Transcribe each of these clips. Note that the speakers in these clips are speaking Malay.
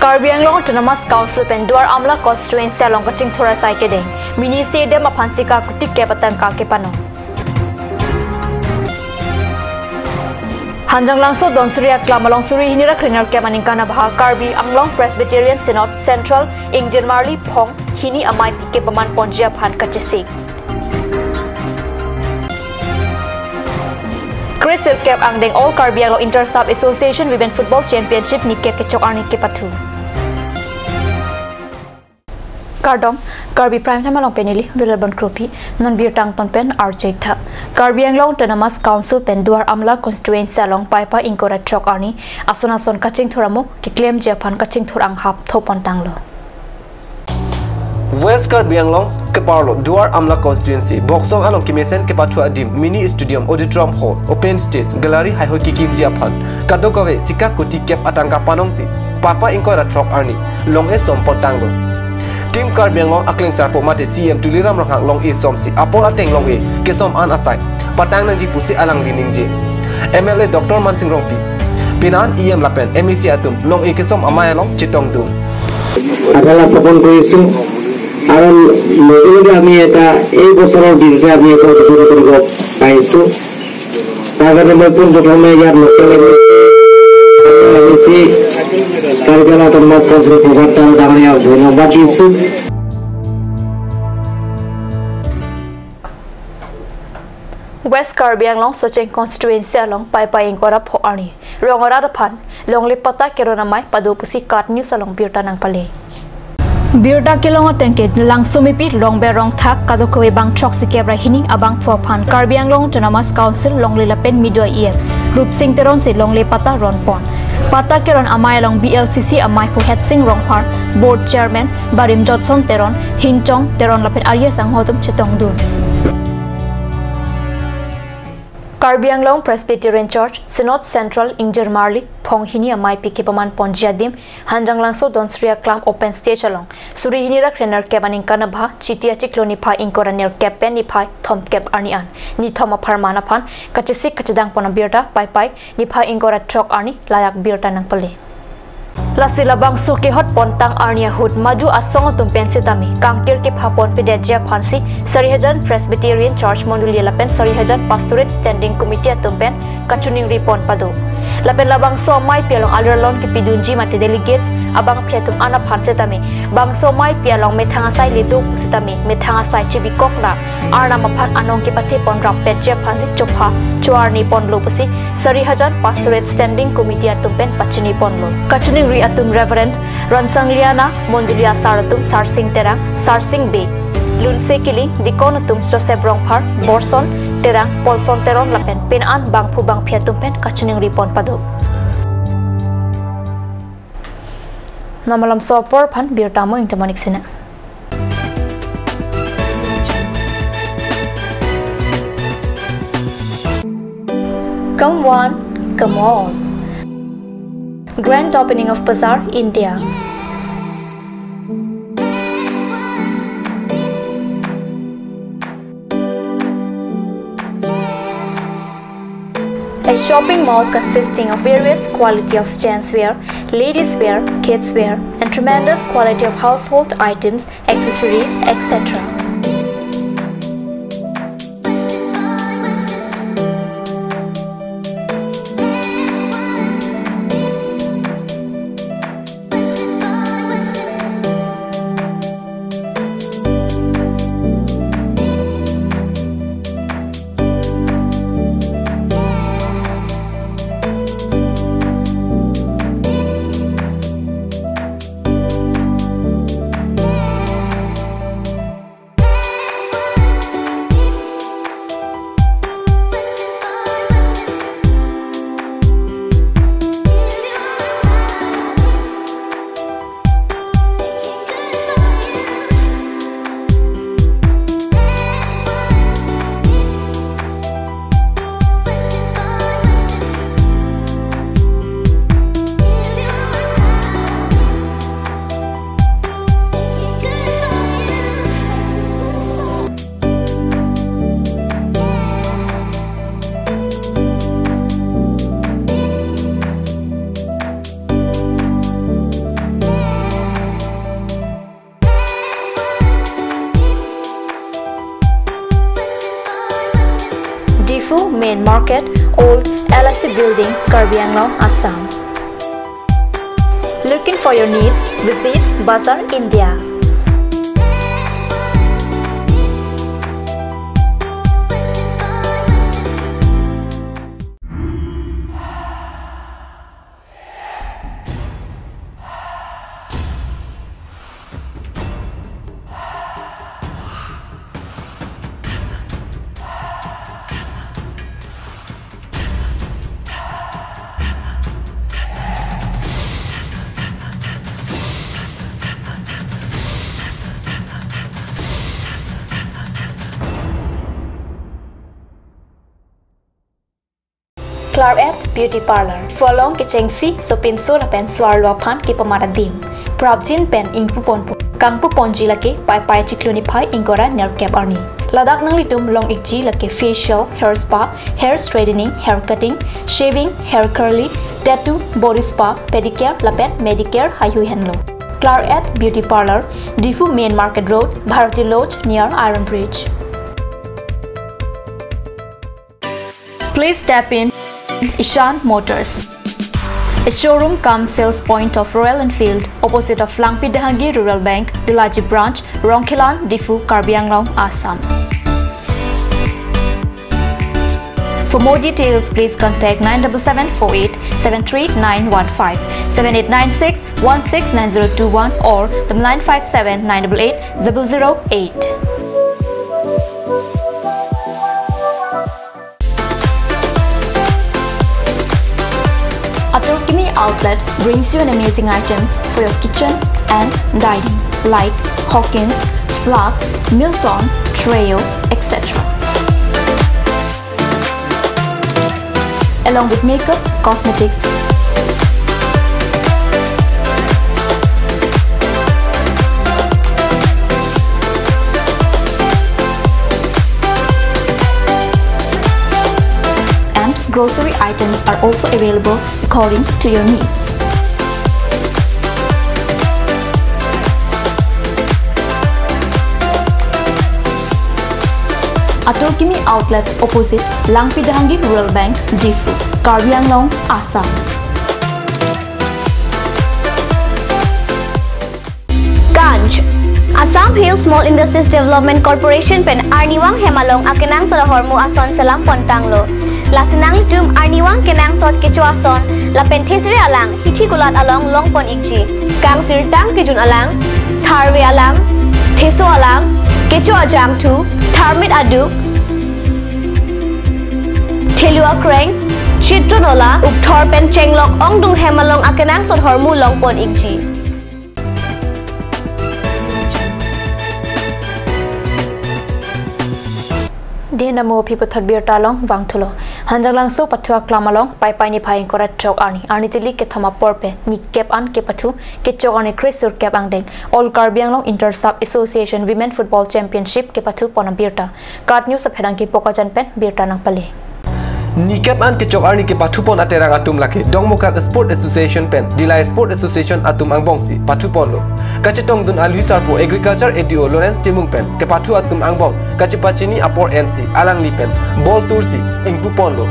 Karbi Autonomous Council Penduar Amla Constituency along Kaching Thora Saikede, Mini Stadium of Hansika Kutik Kepatan Kakepano. Hanjang Langso Don Surya Club along Suri Hinira Kriner Kemaninkana Baha Karbi Anglong Presbyterian Synod Central Ingjen Marli Pong Hini Amai Pike Baman Ponjia Phan Kachisi. Chris Sirkep Angdeng All Karbi Anglong Inter-Sub Association Women Football Championship Nike Kechok Arni Kepatu. Kardom, Karbi Prime Time along Penili, Villarban Kropi, non beer tang ton pen Arjeta. Karbi Anglong Autonomous Council Penduar Amla Constituency along Paipa Inkora Chok Arni, Asonason Kaching Thoramo, Kiklem Japan Kaching Thorang Hap Thopon Tanglo. West Karbi Anglong, Keparlo, Duar Amla Constituency, Boxong along Kimesen Kepatu Adim, Mini Stadium, Auditorium Hall, Open Stage, Gallery Haihoki Kim Japan, Kadokove, Sika Kuti Kep Atangka Panongsi, Papa Inkora Chok Arni, Long Esom Potanglo. Team Karbi Anglong Akling Sarpo Mate CM Tuliram Ranghang Long E Somsi Apol Ateng Long E Kesom An Asai Patang Nang Pusi Alang Dining J MLA Dr. Mansing Rongpi Pinan EM Lapen MEC Atum Long E Kesom Amaya Long Chitong Dum adalah sabon koisu aron logo kami eta bosor din kami eta betul-betul kaisu agar mereka pun mejar lokal si Karbi Autonomous Council Purwatan Tangannya Nomor isu West Karbi Anglong Socheng Constituency along Paipa Inkora Po Arni Rongora Pan Long Lipata Keronamai Padopusi Kat News along Birta Nang Pale Birda Kilong Tenke Lang Sumipi Long Berong Thak Kadokowe Bang Chok Sikebra Hini Abang Popan Karbi Anglong Autonomous Council Long Lilapen Midwa Iep Rup Sing Teron Si Long Lepata Ronpon Pata Keron Amai along BLCC Amai Pu Het Sing Ronghar Board Chairman Barim Johnson Teron Hinchong Teron Lapet Arya Sang Hotum Chetong Dun Karbi Anglong Presbyterian Church Synod Central Ingjer Marli Pong Hini Amai Pike Paman Ponjiadim Hanjang Langso Don Surya Club Open Stage along Suri Hinira Krener Kebaning Kanabha Chitia Chikloni Pai Inkoraner Kepen Ni Pai Thom Kep Arnian Ni Thoma Parmana Pan Kachisik Kachadang Pona Birda Pai Pai Ni Pai Inkora Chok Arni Layak Birda Nang Pale Lasila bang suki hot pontang Arnia Hood Madu Asong Tumpen Sitami Kangkir Kip Hapon Pedejia Pansi Sarihajan Presbyterian Church Mondulia Lapen Sarihajan Pastorate Standing Committee Tumpen Kachuning Ripon Pado Lapen labang somai pialong alerlon ki pidunji mate delegates abang piatum ana Pansitami bang somai pialong methangasai lidu sitami methangasai chibikokla arna mapan anong ki pate pon rap pedjia Pansi Chopha Chuarni Pon Lopusi Sarihajan Pastorate Standing Committee Tumpen Pachini Pon Lo Kachuning Ri Atum Reverend Ransang Liana Mondulia Saratum Sarsing Terang Sarsing Bay Lunse Kiling Dikonatum Joseph Rongphar Borson Terang Polson Teron Lapen Pinan Bangpu Bang Piatumpen Kachuning Ripon Padu Namalam Sopor Pan Birtamo Intamonik Sina Come one, come all Grand opening of Bazaar, India A shopping mall consisting of various quality of gents wear, ladies wear, kids wear, and tremendous quality of household items, accessories, etc. Main Market, Old LIC Building, Karbi Anglong, Assam. Looking for your needs? Visit Bazaar India. Karbi Beauty Parlor. Folong ke cengsi so pinso la pen swar lopan ke pamara dim. Prabjin pen ingpu ponpu. Kangpu ponji lake pai cikluni pai ingora ner cap arni. Ladak nang litum long ikji lake facial, hair spa, hair straightening, hair cutting, shaving, hair curly, tattoo, body spa, pedicure, lapet, medicare, hayu henlo. Karbi Beauty Parlor, Difu Main Market Road, Bharati Lodge near Iron Bridge. Please step in Ishan Motors. A showroom cum sales point of Royal Enfield, opposite of Langpi Dahangi Rural Bank, Dilaji Branch, Rongkhilan, Difu, Karbi Anglong, Assam. For more details, please contact 97748 73915, 7896 169021 or 957 988 008. Atorkimi Outlet brings you an amazing items for your kitchen and dining like Hawkins, Flax, Milton, Treo, etc. Along with makeup, cosmetics, grocery items are also available according to your needs. Atorkimi Outlet opposite Langpi Dahangi Rural Bank, Difu, Karbi Anglong, Assam. Ganj Assam Hill Small Industries Development Corporation pen Arniwang Hemalong akenang sa hormu ason salam pontanglo. Lasinang tum Arniwang kenang sot kecuason la penthesri alang hithi kulat along longpon ikji kang sirtang kijun alang tharwe alang theso alang kecu ajam tu tharmit aduk thelua kreng chitronola ukthor pen chenglok ongdung hemalong akenang sot hormu longpon ikji. Dinamo people thadbir talong wangthulo hanjanglang so pathua klamalong pai ni phai kora chok arni tili ke thoma porpe ni kep an ke pathu ke chok arni krisur kep angdeng all Karbi Anglong Inter-Sub Association Women Football Championship ke pathu pona birta card news apherang ki pokajan pen birta nang pale Nikap an ke chok arni ke pathu pon aterang atum lake dongmokat Sport Association pen Dilai Sport Association atum angbongsi pathu pon lo kachetong dun alwisar po Agriculture ADO Lawrence Timung pen ke pathu atum angbong kachipachini apor NC alang li pen ball tursi ingpu pon lo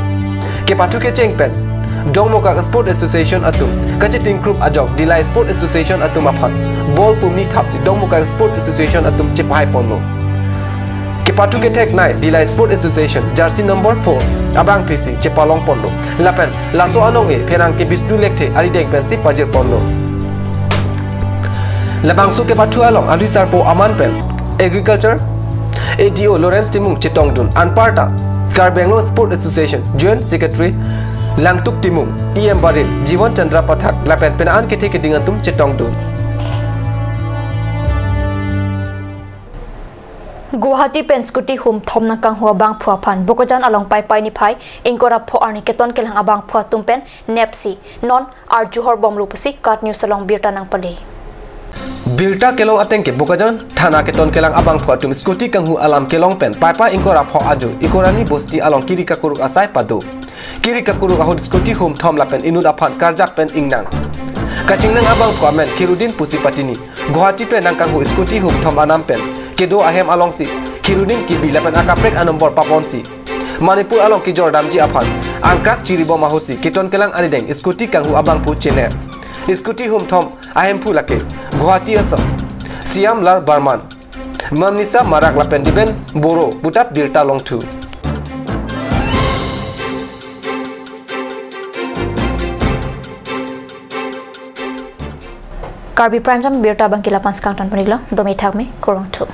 ke pathu ke cheng pen dongmokat Sport Association atum kacheting group ajok Dilai Sport Association atum aphan ball pumni thapsi dongmokat Sport Association atum chipai pon lo ke pathu ke tek nai Dilai Sport Association jersey number 4 abang PC Cepalong Pondo lapen laso anong e pherang ke bisdu lekte ari deng pen si pajir Pondo labang su ke pathu along alisar po aman pen Agriculture ADO Lawrence Timung Chitong Dun Anparta Karbi Anglong Sport Association Joint Secretary Langtuk Timung EM Barin Jiwan Chandra Pathak lapen penaan ke theke dingantum Chitong Dun Guwahati pen scooty hum thom na kang hua bang phua phan bokojan along pai ni phai ingkora pho arni keton kelang abang phua tumpen nepsi non arjuhor bomlu pasi kat news along birta nang pale Bilta kelong ateng ke bokajan thana keton kelang abang phua tum scooty kang hu alam kelong pen pai ingkora pho aju ikorani bosti along kiri ka kuruk asai padu kiri ka kuruk ahud scooty hum thom lapen inud aphan karjak pen ingnang kaching nang abang phua men kirudin pusi patini Guwahati pen nang kang hu scooty hum thom anam pen kedo ahem along si kirudin kibi lapen akaprek anombor papon si Manipur along ki Jordan ji aphan angkrak ciri bom mahosi kiton kelang anideng skuti kanghu abang pu chene skuti hum thom ahem pu lake Guwahati aso Siam lar Barman Mamnisa marak lapen diben boro butat birta long tu Karbi Prime Time birta bangkila 5 kantan panigla domi thakme korong tu